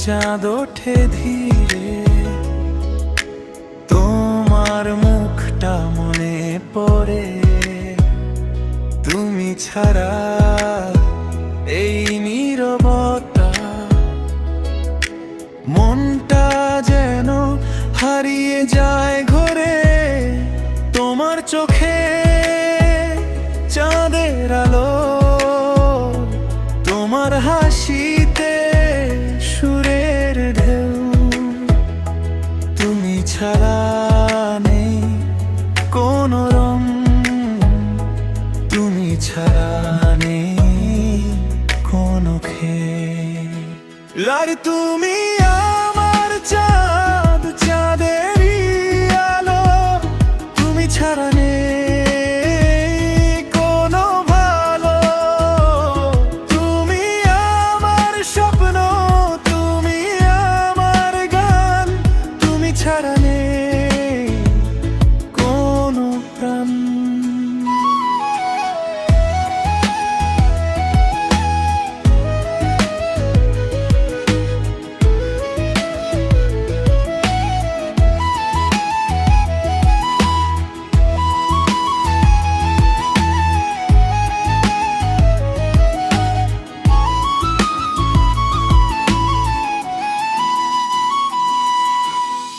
চাঁদ ওঠে ধীরে, তোমার মুখটা মনে পড়ে। তুমি ছাড়া এই নীরবতা, মনটা যেন হারিয়ে যায় ঘরে। তোমার চোখে চাঁদের আলো, তোমার হাসিতে সুরের ঢেউ। তুমি ছাড়া নেই কোনো রং, তুমি ছাড়া নেই কোনো খেয়ে। আর তুমি আমার চাঁদ, চাঁদেরই আলো। তুমি ছাড়া নেই কোনো ভালো। তুমি আমার স্বপ্ন, তুমি আমার গান। তুমি ছাড়া নেই কোনো প্রাণ।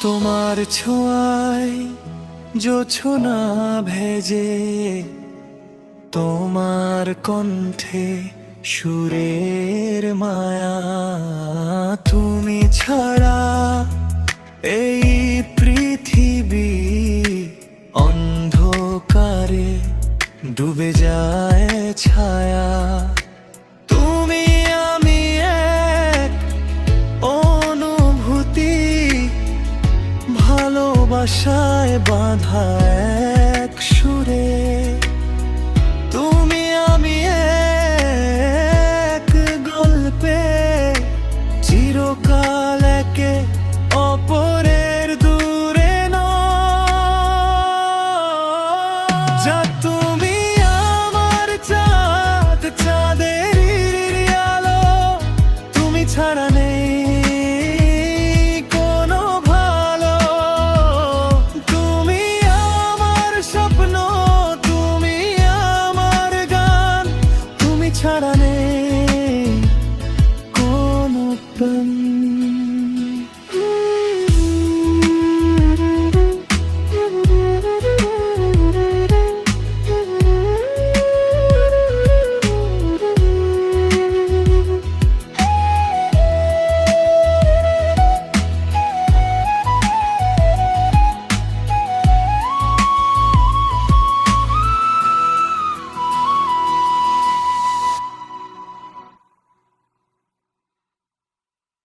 তোমার ছোঁয়ায় জোছনা ভেজে, তোমার কণ্ঠে সুরের মায়া। তুমি ছাড়া এই পৃথিবী অন্ধকারে ডুবে যায় ছায়া। তুমি আমি এক অনুভূতি, ভালোবাসায় বাঁধা